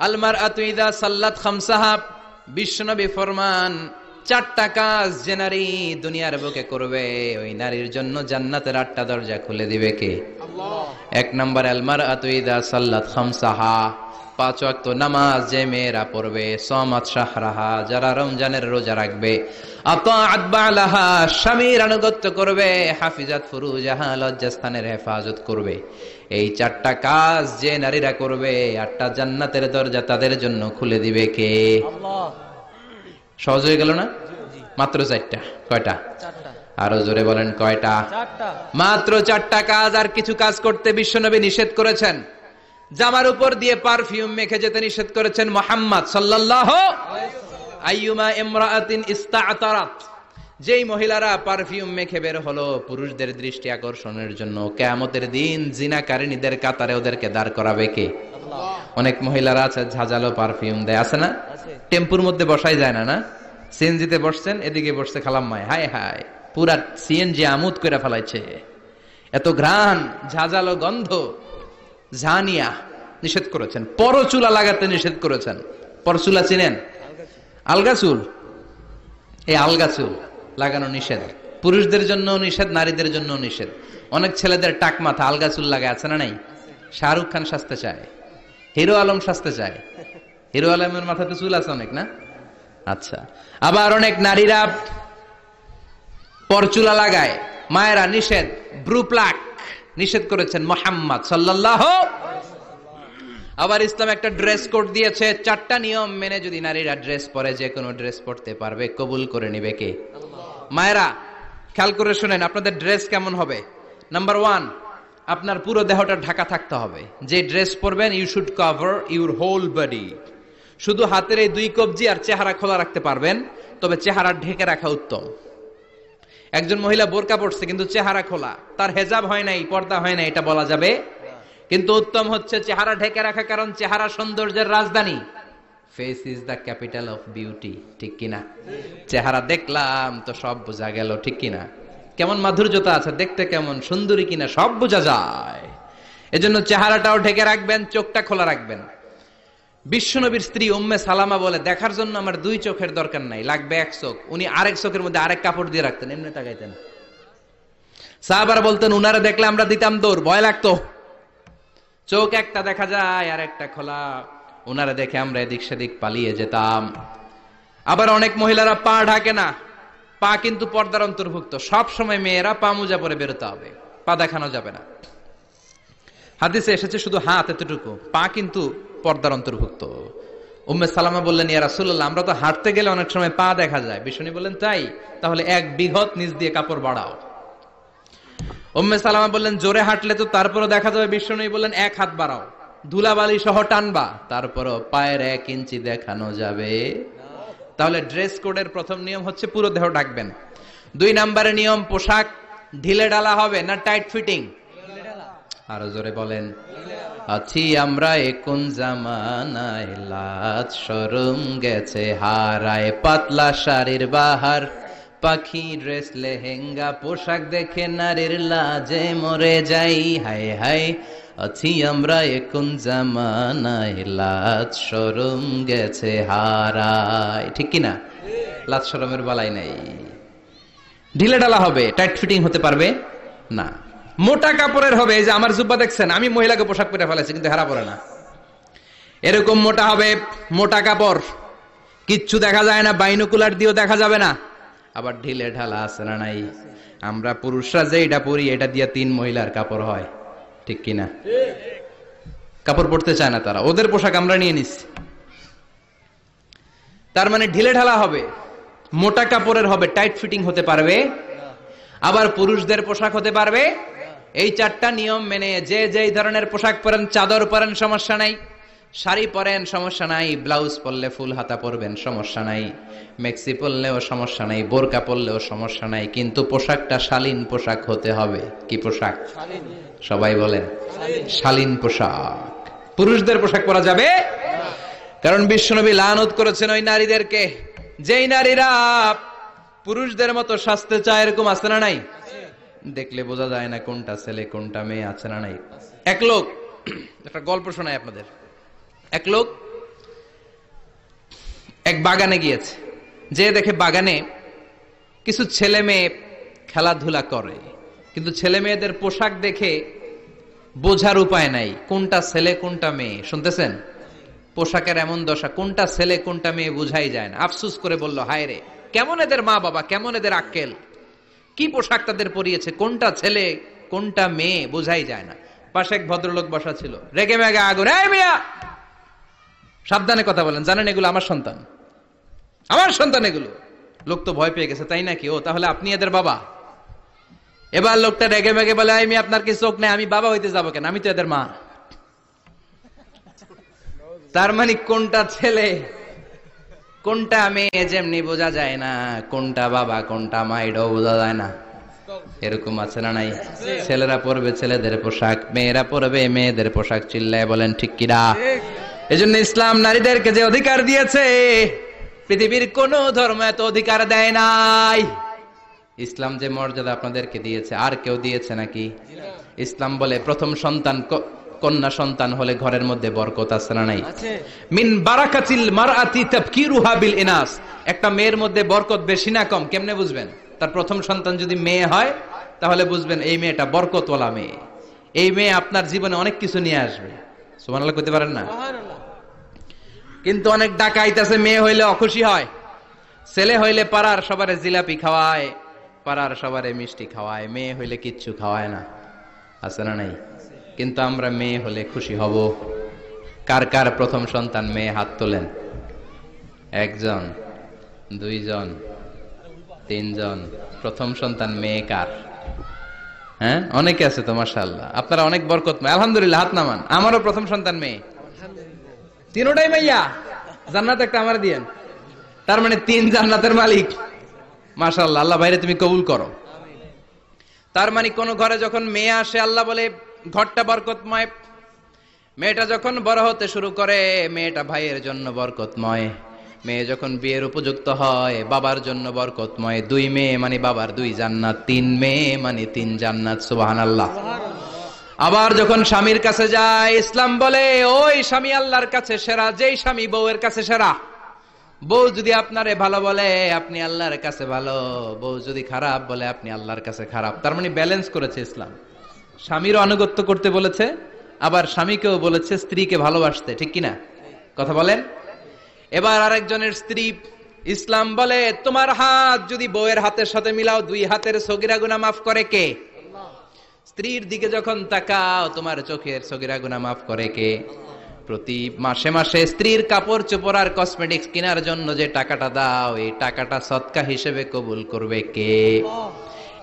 আল মারআতু ইযা সাল্লাত খামসাহা, বিশ্বনবী ফরমান, চারটা কাজ যে নারী দুনিয়ার বুকে করবে ওই নারীর জন্য জান্নাতের 8টা দরজা খুলে দিবে কে? আল্লাহ। 1 নাম্বার, আল মারআতু ইযা সাল্লাত খামসাহা, 5 ওয়াক্ত নামাজ যে মেয়েরা পড়বে, সামাত শাহরাহা, যারা রমজানের রোজা রাখবে, আতাআত বালাহা, স্বামীর আনুগত্য করবে, হাফিজাত ফুরুজাহা, লজ্জাস্থানের হেফাজত করবে, এই 4টা কাজ যে নারীরা করবে 8টা জান্নাতের দরজা তাদের জন্য খুলে দিবে কে? আল্লাহ। সহজ হয়ে গেল না? মাত্র 4টা। কয়টা? 4টা। আরো জোরে বলেন, কয়টা? 4টা। মাত্র 4টা কাজ। আর কিছু কাজ করতে বিশ্বনবী নিষেধ করেছেন। জামার উপর দিয়ে পারফিউম মেখে যেতে নিষেধ করেছেন মুহাম্মদ সাল্লাল্লাহু আলাইহি ওয়াসাল্লাম। আইয়ুমা ইমরাআতিন ইস্তা'তারাত, যেই মহিলারা পারফিউম মেখে বের হলো পুরুষদের দৃষ্টি আকর্ষণের জন্য, কিয়ামতের দিন জিনাকারিনীদের কাতারে ওদেরকে দাঁড় করাবে কে? আল্লাহ। অনেক মহিলারা আছে ঝাঁঝালো পারফিউম দেয়, আছে না? টেম্পুর মধ্যে বসাই যায় না, না? সিএনজিতে বসছেন, এদিকে বসছে খালাম্মায়, হায় হায় পুরা সিএনজি আমোদ করে ফেলাইছে, এত ঘ্রাণ, ঝাঁঝালো গন্ধ। জানিয়া নিষেধ করেছেন। পরচুলা লাগাতে নিষেধ করেছেন। পরচুলা চিনেন? আলগা চুল, এই আলগা চুল লাগানো নিষেধ। পুরুষদের জন্য নিষেধ, নারীদের জন্য নিষেধ। অনেক ছেলেদের টাক মাথা আলগা চুল লাগায়, আছে না নাই? শাহরুখ খান সাজতে চায়, হিরো আলম সাজতে চায়। হিরো আলমের মাথাতে চুল আছে অনেক, না? আচ্ছা। আবার অনেক নারীরা পরচুলা লাগায়, মায়েরা নিষেধ। ব্রু প্লাক নিষেধ করেছেন মুহাম্মদ সাল্লাল্লাহু আলাইহি ওয়াসাল্লাম। আবার ইসলাম একটা ড্রেস কোড দিয়েছে, 4টা নিয়ম মেনে যদি নারীরা ড্রেস পরে যে কোনো ড্রেস পরতে পারবে, কবুল করে নিবে কে? আল্লাহ। মায়েরা খেয়াল করে শুনেন, আপনাদের ড্রেস কেমন হবে? নাম্বার 1, আপনার পুরো দেহটা ঢাকা থাকতে হবে। যে ড্রেস পরবেন, you should cover your whole body. শুধু হাতের এই 2 কবজি আর চেহারা খোলা রাখতে পারবেন, তবে চেহারা ঢেকে রাখা উত্তম। একজন মহিলা বোরকা পড়ছে কিন্তু চেহারা খোলা, তার হেজাব হয় নাই, পর্দা হয় নাই, এটা বলা যাবে? কিন্তু উত্তম হচ্ছে চেহারা ঢেকে রাখা, কারণ চেহারা সৌন্দর্যের রাজধানী। Face is the capital of beauty, ঠিক কিনা? চেহারা দেখলাম তো সব বোঝা গেল, ঠিক কিনা? কেমন মাধুর্যতা আছে, দেখতে কেমন সুন্দরী কিনা সব বোঝা যায়। এজন্য চেহারাটাও ঢেকে রাখবেন, চোখটা খোলা রাখবেন। বিশ্বনবীর স্ত্রী উম্মে সালামা বলে, দেখার জন্য আমার 2 চোখের দরকার নাই, লাগবে 1 চোখ। উনি আরেক চোখের মধ্যে আরেক কাপড় দিয়ে রাখতেন, এমনি তাকাইতেন। সাহাবারা বলতেন, উনারে দেখলে আমরা দিতাম দৌড়, ভয় লাগতো। চোখ একটা দেখা যায় আর একটা খোলা, উনারে দেখে আমরা এদিক সেদিক পালিয়ে যেতাম। আবার অনেক মহিলারা পা ঢাকে না, পা কিন্তু পর্দার অন্তর্ভুক্ত। সব সময় মেয়েরা পা মোজা পরে বেরোতে হবে, পা দেখানো যাবে না। হাদিসে এসেছে শুধু হাত এতটুকু, পা কিন্তু পর্দার অন্তর্ভুক্ত। উম্মে সালামা বললেন, ইয়া রাসূলুল্লাহ, আমরা তো হাঁটতে গেলে অনেক সময় পা দেখা যায়। বিষ্ণু বললেন, তাই? তাহলে 1 বিঘত নিচ দিয়ে কাপড় বাড়াও। উম্মে সালামা বললেন, জোরে হাঁটলে তো তারপরও দেখা যাবে। বিষ্ণু বললেন, 1 হাত বাড়াও, ধুলাবালি সহ টানবা, তারপরও পায়ের 1 ইঞ্চি দেখানো যাবে। তাহলে ড্রেস কোডের প্রথম নিয়ম হচ্ছে পুরো দেহ ঢাকবেন। 2 নম্বরের নিয়ম, পোশাক ঢিলে ঢালা হবে না টাইট ফিটিং? আরো জোরে বলেন। আছি আমরা কোন জামানায়, লাজ শরম গেছে হারায়, পাতলা শাড়ির বাহার, পাখি ড্রেস লেহেঙ্গা, পোশাক দেখে নারীর লাজে মরে যাই, হায় হায়। আছি আমরা কোন জামানায়, লাজ শরম গেছে হারায়, ঠিক কিনা? লাজ শরমের বালাই নাই। ঢিলে ঢালা হবে, টাইট ফিটিং হতে পারবে না। মোটা কাপড়ের হবে। এই যে আমার জুব্বা দেখছেন, আমি মহিলাকে পোশাক পরে ফেলেছি কিন্তু হেরা পরে না, এরকম মোটা হবে। মোটা কাপড়, কিচ্ছু দেখা যায় না, বাইনোকুলার দিয়েও দেখা যাবে না। আবার ঢিলে ঢালা আছে না নাই? আমরা পুরুষরা যে এটা পরি, এটা দিয়ে 3 মহিলার কাপড় হয়, ঠিক কিনা? কাপড় পরতে চায় না তারা, ওদের পোশাক আমরা নিয়ে নিচ্ছি। তার মানে ঢিলে ঢালা হবে, মোটা কাপড়ের হবে, টাইট ফিটিং হতে পারবে। আবার পুরুষদের পোশাক হতে পারবে। এই 4টা নিয়ম মেনে যে যেই ধরনের পোশাক পরেন, চাদর পরেন সমস্যা নাই, শাড়ি পরেন সমস্যা নাই, ব্লাউজ পরলে ফুল হাতা পরবেন সমস্যা নাই, মেক্সি পরলেও সমস্যা নাই, বোরকা পরলেও সমস্যা নাই, কিন্তু পোশাকটা শালীন পোশাক হতে হবে। কি পোশাক? সবাই বলেন, শালীন পোশাক। পুরুষদের পোশাক পরা যাবে, কারণ বিশ্বনবী লানত করেছেন ওই নারীদেরকে যেই নারীরা পুরুষদের মতো সাজতে চায়। এরকম আছে না নাই? দেখলে বোঝা যায় না কোনটা ছেলে কোনটা মেয়ে, আছে না নাই? এক লোক, একটা গল্প শোনাই আপনাদের। এক লোক এক বাগানে গিয়েছে, যে দেখে বাগানে কিছু ছেলে মেয়ে খেলাধুলা করে, কিন্তু ছেলে মেয়েদের পোশাক দেখে বোঝার উপায় নাই কোনটা ছেলে কোনটা মেয়ে। শুনতেছেন? পোশাকের এমন দশা, কোনটা ছেলে কোনটা মেয়ে বুঝাই যায় না। আফসুস করে বলল, হায় রে, কেমন এদের মা বাবা, কেমন এদের আক্কেল, কি পোশাক তাদের পরিয়েছে, কোনটা ছেলে কোনটা মেয়ে বোঝাই যায় না। পাশে এক ভদ্রলোক বসা ছিল, রেগে মেগে আগুন, এই মিয়া সাবধানে কথা বলেন, জানেন এগুলো আমার সন্তান, আমার সন্তান এগুলো। লোক তো ভয় পেয়ে গেছে, তাই নাকি? ও তাহলে আপনি এদের বাবা? এবার লোকটা রেগে মেগে বলে, আমি আপনার কি চোখ নেই, আমি বাবা হইতে যাবো কেন, আমি তো এদের মা। তার মানে কোনটা ছেলে কোনটা মেয়ে যেমনি বোঝা যায় না, কোনটা বাবা কোনটা মা এটাও বোঝা যায় না। এরকম আছে না নাই? ছেলেরা পরবে ছেলেদের পোশাক, মেয়েরা পরবে মেয়েদের পোশাক। চিল্লায় বলেন ঠিক কিনা? এজন্য ইসলাম নারীদেরকে যে অধিকার দিয়েছে, পৃথিবীর কোন ধর্ম এত অধিকার দেয় নাই। ইসলাম যে মর্যাদা আপনাদেরকে দিয়েছে, আর কেউ দিয়েছে নাকি? ইসলাম বলে প্রথম সন্তান কন্যা সন্তান হলে ঘরের মধ্যে বরকত আছে না নাই? মিন বারাকাতিল মারআতি তাবকিরুহা বিল ইনাস। একটা মেয়ের মধ্যে বরকত বেশি না কম কেমনে বুঝবেন? তার প্রথম সন্তান যদি মেয়ে হয়, তাহলে বুঝবেন এই মেয়েটা বরকতওয়ালা মেয়ে, এই মেয়ে আপনার জীবনে অনেক কিছু নিয়ে আসবে। সুবহানাল্লাহ কইতে পারেন না? কিন্তু অনেক ডাকাইত আছে, মেয়ে হইলে অখুশি হয়, ছেলে হইলে পাড়ার সবারে জিলাপি খাওয়ায়, পাড়ার সবারে মিষ্টি খাওয়ায়, মেয়ে হইলে কিচ্ছু খাওয়ায় না। আছে না নাই? কিন্তু আমরা মেয়ে হলে খুশি হব। কার কার প্রথম সন্তান মেয়ে? হাত তোলেন। একজন, দুইজন, তিনজন। প্রথম সন্তান মেয়ে কার? হ্যাঁ, অনেকে আছে তো মাশাআল্লাহ, আপনারা অনেক বরকতময়। আলহামদুলিল্লাহ, হাত নামান। আমারও প্রথম সন্তান মেয়ে, তিনটাই মাইয়া। জান্নাত একটা আমার দিয়েন। তার মানে 3 জান্নাতের মালিক। মাশাআল্লাহ, আল্লাহ বাইরে তুমি কবুল করো। তার মানে কোন ঘরে যখন মেয়ে আসে, আল্লাহ বলে ঘরটা বরকতময়। মেয়েটা যখন বড় হতে শুরু করে, মেয়েটা ভাইয়ের জন্য বরকতময়। মেয়ে যখন বিয়ের উপযুক্ত হয়, বাবার জন্য বরকতময়। 2 মেয়ে মানে বাবার 2 জান্নাত, 3 মেয়ে মানে 3 জান্নাত। সুবহানাল্লাহ। আবার যখন স্বামীর কাছে যায়, ইসলাম বলে ওই স্বামী আল্লাহর কাছে সেরা, যেই স্বামী বউয়ের কাছে সেরা। বউ যদি আপনারে ভালো বলে, আপনি আল্লাহর কাছে ভালো। বউ যদি খারাপ বলে, আপনি আল্লাহর কাছে খারাপ। তার মানে ব্যালেন্স করেছে ইসলাম। স্বামীরও আনুগত্য করতে বলেছে, আবার স্বামীকেও বলেছে স্ত্রীকে ভালোবাসতে। ঠিক কিনা? কথা বলেন। এবার আরেকজনের স্ত্রী, ইসলাম বলে তোমার হাত যদি বউয়ের হাতের সাথে মিলাও, 2 হাতের সগীরা গুনাহ মাফ করে কে? স্ত্রীর দিকে যখন তাকাও, তোমার চোখের সগীরা গুনাহ মাফ করে কে? প্রতি মাসে মাসে স্ত্রীর কাপড় চোপড় আর কসমেটিক্স কেনার জন্য যে টাকাটা দাও, এই টাকাটা সদকা হিসেবে কবুল করবে কে?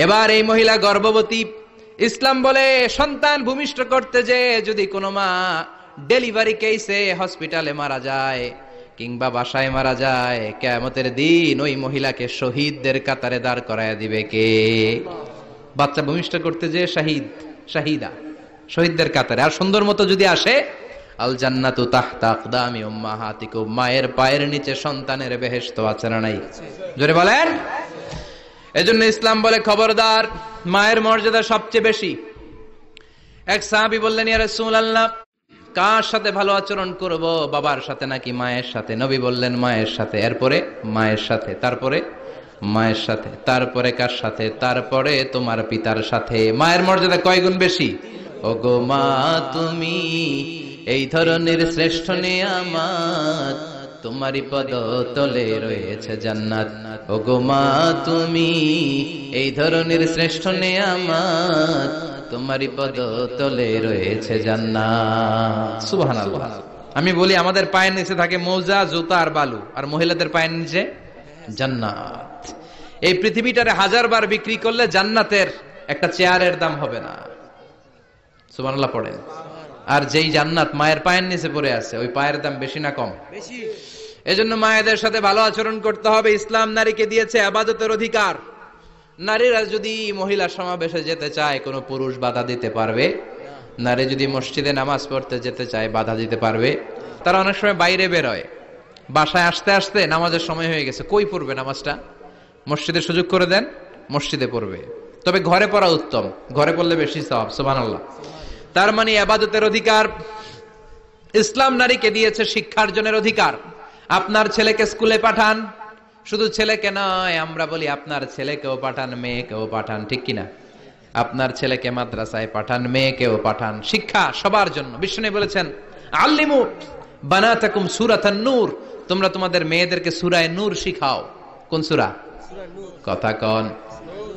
এবার এই মহিলা গর্ভবতী, ইসলাম বলে সন্তান ভূমিষ্ঠ করতে যে যদি কোনো মা ডেলিভারি কেসে হসপিটালে মারা যায় কিংবা বাসায় মারা যায়, কিয়ামতের দিন ওই মহিলাকে শহীদদের কাতারে দাঁড় করায় দিবে কে? বাচ্চা ভূমিষ্ঠ করতে যে শাহিদ, শাহিদা, শহীদদের কাতারে। আর সুন্দর মতো যদি আসে, আল জান্নাতু তাহতা আকদামি উম্মাহাতিকুম, মায়ের পায়ের নিচে সন্তানের বেহেশত আছে না নাই? জোরে বলেন। এজন্য ইসলাম বলে খবরদার, মায়ের মর্যাদা সবচেয়ে বেশি। এক সাহাবী বললেন, ইয়া রাসূলুল্লাহ, কার সাথে ভালো আচরণ করব, বাবার সাথে নাকি মায়ের সাথে? নবী বললেন মায়ের সাথে, এরপরে মায়ের সাথে, তারপরে মায়ের সাথে, তারপরে কার সাথে? তারপরে তোমার পিতার সাথে। মায়ের মর্যাদা কয় গুণ বেশি? ওগো মা তুমি এই ধরনের শ্রেষ্ঠ নিয়ামত, তোমারই পদ তলে রয়েছে জান্নাত। ওগো মা তুমি এই ধরনের শ্রেষ্ঠ নিয়ামত, তোমারই পদ তলে রয়েছে জান্নাত। সুবহানাল্লাহ। আমি বলি আমাদের পায়ের নিচে থাকে মৌজা, জুতা আর বালু, আর মহিলাদের পায়ের নিচে জান্নাত। এই পৃথিবীটারে 1000 বার বিক্রি করলে জান্নাতের একটা চেয়ারের দাম হবে না। সুবহানাল্লাহ পড়েন। আর যেই জান্নাত মায়ের পায়ের নিচে পড়ে আছে, ওই পায়ের দাম বেশি না কম? বেশি। এজন্য মায়েদের সাথে ভালো আচরণ করতে হবে। ইসলাম নারীকে দিয়েছে ইবাদতের অধিকার। নারীরা যদি মহিলা সমাবেশে যেতে চায়, কোনো পুরুষ বাধা দিতে পারবে? নারী যদি মসজিদে নামাজ পড়তে যেতে চায়, বাধা দিতে পারবে? তারা অনেক সময় বাইরে বেরোয়, বাসায় আসতে আসতে নামাজের সময় হয়ে গেছে, কই পড়বে নামাজটা? মসজিদে সুযোগ করে দেন, মসজিদে পড়বে। তবে ঘরে পড়া উত্তম, ঘরে পড়লে বেশি সওয়াব। সুবহানাল্লাহ। তার মানে ইবাদতের অধিকার। ইসলাম নারীকে দিয়েছে শিক্ষার্জনের অধিকার। আপনার ছেলেকে স্কুলে পাঠান, শুধু ছেলেকে নয়, আমরা বলি আপনার ছেলেকেও পাঠান, মেয়েকেও পাঠান, ঠিক কিনা? আপনার ছেলেকে মাদ্রাসায় পাঠান, মেয়েকেও পাঠান। শিক্ষা সবার জন্য। বিষ্ণু বলেছেন আল্লিমু বানাতাকুম সূরাতান নূর, তোমরা তোমাদের মেয়েদেরকে সূরা নূর শিখাও। কোন সূরা? কথা কন।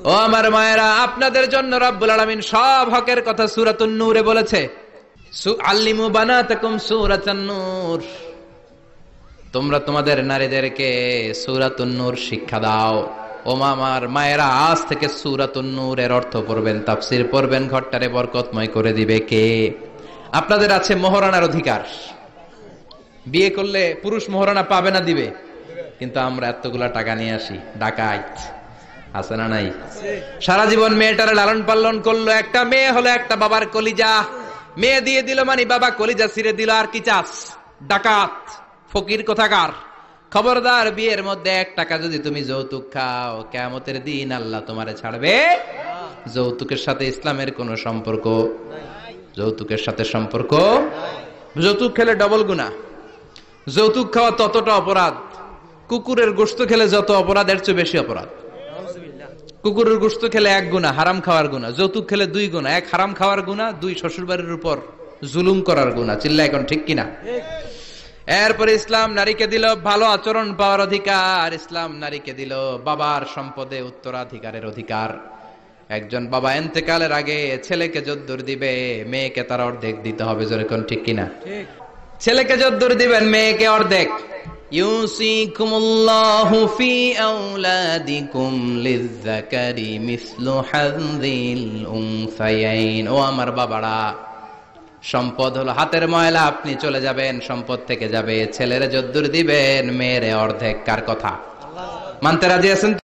ও আমার মায়েরা, আপনাদের জন্য রব্বুল আলামিন সব হকের কথা সূরাতুন নূরে বলেছে। আল্লিমু বানাতাকুম সূরাতান নূর, তোমরা তোমাদের নারীদেরকে সূরাতুন নূর শিক্ষা দাও। ও আমার মায়েরা, আজ থেকে সূরাতুন নূরের অর্থ পড়বেন, তাফসীর পড়বেন, ঘরটারে বরকতময় করে দিবে কে? আপনাদের আছে মোহরানার অধিকার। বিয়ে করলে পুরুষ মোহরানা পাবে না, দিবে। কিন্তু আমরা এতগুলা টাকা নিয়ে আসি, ডাকাইত আছে না নাই? সারা জীবন মেয়েটারে লালন পালন করলো, একটা মেয়ে হলো একটা বাবার কলিজা। মেয়ে দিয়ে দিল মানে বাবা কলিজা ছিঁড়ে দিল, আর কি চাস? ডাকাত, ফকির কোথাকার। খবরদার, বিয়ের মধ্যে 1 টাকা যদি তুমি যৌতুক খাও, কিয়ামতের দিন আল্লাহ তোমারে ছাড়বে। যৌতুকের সাথে ইসলামের কোনো সম্পর্ক, যৌতুকের সাথে সম্পর্ক। যৌতুক খেলে ডবল গুনাহ। যৌতুক খাওয়া ততটা অপরাধ, কুকুরের গোশত খেলে যত অপরাধ, এর চেয়ে বেশি অপরাধ। কুকুরের গোশত খেলে 1 গুনাহ, হারাম খাওয়ার গুনাহ। যৌতুক খেলে 2 গুনাহ, 1 হারাম খাওয়ার গুনাহ, 2 শ্বশুরবাড়ির উপর জুলুম করার গুনাহ। চিল্লা এখন ঠিক কিনা? এরপরে ইসলাম নারীকে দিল ভালো আচরণ পাওয়ার অধিকার। ইসলাম নারীকে দিল বাবার সম্পদে উত্তরাধিকারের অধিকার। একজন বাবা ইন্তেকালের আগে ছেলেকে যদ্দুর দিবে, মেয়েকে তার অর্ধেক দিতে হবে। জোরে কোন ঠিক কিনা? ছেলেকে যদ্দুর দিবেন, মেয়েকে অর্ধেক। ইউসিকুমুল্লাহু ফি আওলাদিকুম লিযযাকারি মিসলু হাযযিল উনসায়াইন। ও আমার বাবারা, সম্পদ হলো হাতের ময়লা, আপনি চলে যাবেন, সম্পদ থেকে যাবে। ছেলেরে যদ্দুর দিবেন, মেয়েরে অর্ধেক। কার কথা মানতে রাজি আছেন?